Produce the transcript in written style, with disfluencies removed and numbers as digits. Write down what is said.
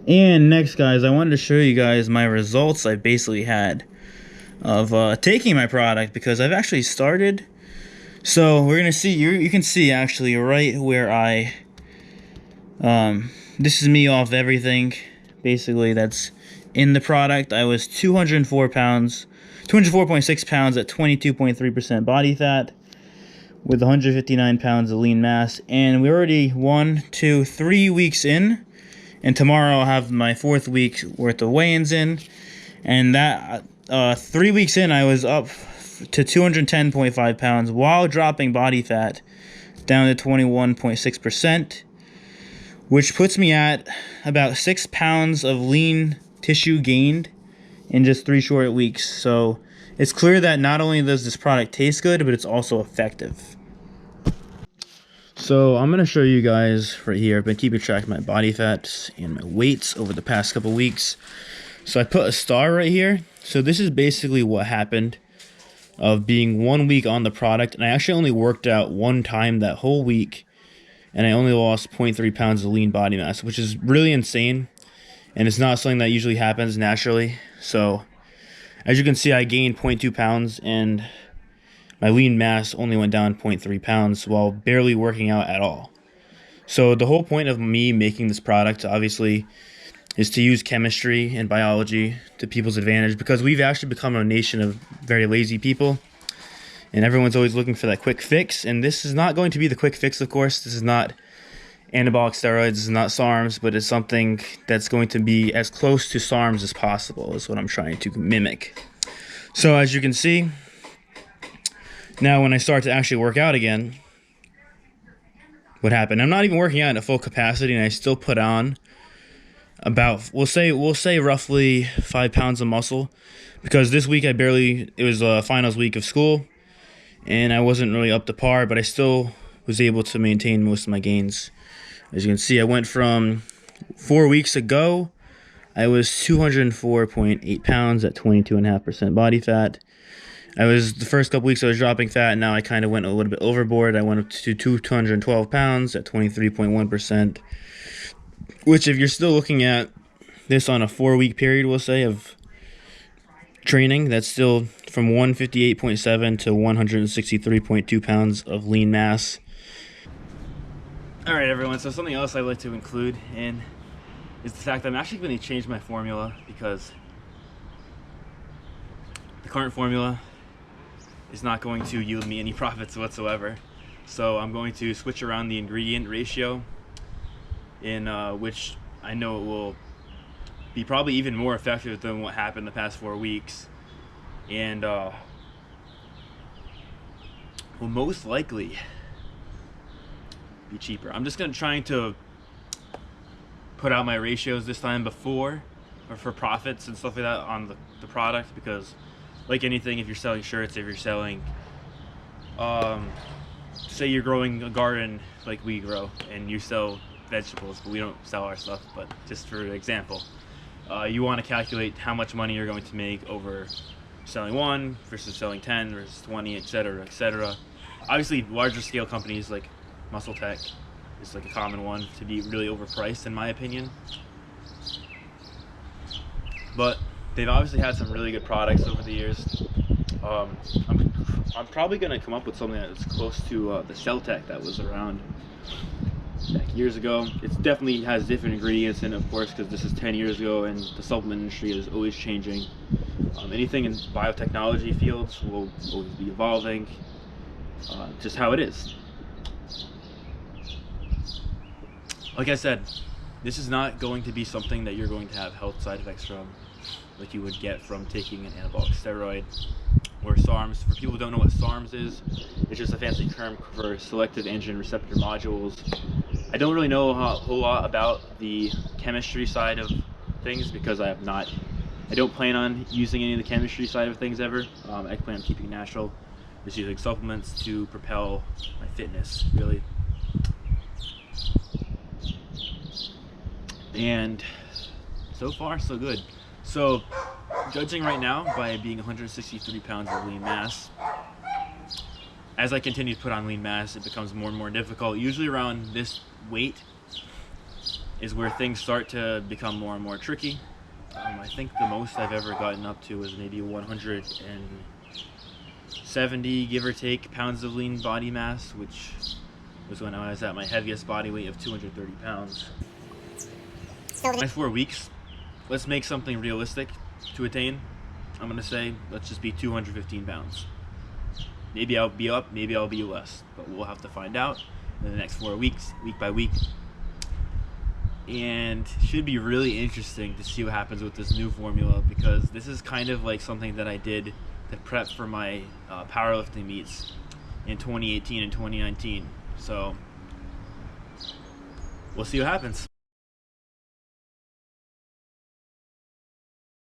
And next, guys, I wanted to show you guys my results I basically had of taking my product, because I've actually started. So we're gonna see, you can see actually right where I this is me off everything basically that's in the product. I was 204 pounds, 204.6 pounds at 22.3% body fat with 159 pounds of lean mass, and we're already 3 weeks in, and tomorrow I'll have my 4th week worth of weigh-ins in. And that 3 weeks in, I was up to 210.5 pounds while dropping body fat down to 21.6%, which puts me at about 6 pounds of lean tissue gained in just 3 short weeks. So it's clear that not only does this product taste good, but it's also effective. So I'm going to show you guys right here. I've been keeping track of my body fat and my weights over the past couple weeks. So I put a star right here. So this is basically what happened of being 1 week on the product. And I actually only worked out 1 time that whole week, and I only lost 0.3 pounds of lean body mass, which is really insane. And it's not something that usually happens naturally. So as you can see, I gained 0.2 pounds and my lean mass only went down 0.3 pounds while barely working out at all. So the whole point of me making this product, obviously, is to use chemistry and biology to people's advantage, because we've actually become a nation of very lazy people, and everyone's always looking for that quick fix. And this is not going to be the quick fix, of course. This is not anabolic steroids, this is not SARMs, but it's something that's going to be as close to SARMs as possible, is what I'm trying to mimic. So as you can see, now when I start to actually work out again, what happened? I'm not even working out at full capacity, and I still put on about, we'll say roughly 5 pounds of muscle, because this week it was a finals week of school, and I wasn't really up to par, but I still was able to maintain most of my gains. As you can see, I went from 4 weeks ago, I was 204.8 pounds at 22.5% body fat. The first couple weeks I was dropping fat, and now I kind of went a little bit overboard. I went up to 212 pounds at 23.1%, which, if you're still looking at this on a 4-week period, we'll say, of training, that's still from 158.7 to 163.2 pounds of lean mass. All right, everyone, so something else I'd like to include in is the fact that I'm actually going to change my formula, because the current formula is not going to yield me any profits whatsoever. So I'm going to switch around the ingredient ratio, in which I know it will be probably even more effective than what happened the past 4 weeks, and will most likely be cheaper. I'm just trying to put out my ratios this time before, or for profits and stuff like that on the product, because like anything, if you're selling shirts, if you're selling, say you're growing a garden like we grow, and you sell vegetables, but we don't sell our stuff, but just for example, you want to calculate how much money you're going to make over selling 1 versus selling 10 versus 20, etc., etc. Obviously, larger scale companies like Muscle Tech is like a common one to be really overpriced, in my opinion. But they've obviously had some really good products over the years. I'm probably going to come up with something that's close to the Cell-Tech that was around back years ago. It definitely has different ingredients in it, of course, because this is 10 years ago, and the supplement industry is always changing. Anything in biotechnology fields will always be evolving, just how it is. Like I said, this is not going to be something that you're going to have health side effects from, like you would get from taking an anabolic steroid or SARMs. For people who don't know what SARMs is, it's just a fancy term for selective androgen receptor modules. I don't really know a whole lot about the chemistry side of things, because I don't plan on using any of the chemistry side of things ever. I plan on keeping natural, just using supplements to propel my fitness, really. And so far, so good. So, judging right now by being 163 pounds of lean mass, as I continue to put on lean mass, it becomes more and more difficult. Usually around this weight, is where things start to become more and more tricky. I think the most I've ever gotten up to was maybe 170, give or take, pounds of lean body mass, which was when I was at my heaviest body weight of 230 pounds. Next 4 weeks, let's make something realistic to attain. I'm gonna say, let's just be 215 pounds. Maybe I'll be up, maybe I'll be less, but we'll have to find out in the next 4 weeks, week by week. And should be really interesting to see what happens with this new formula, because this is kind of like something that I did to prep for my powerlifting meets in 2018 and 2019. So we'll see what happens.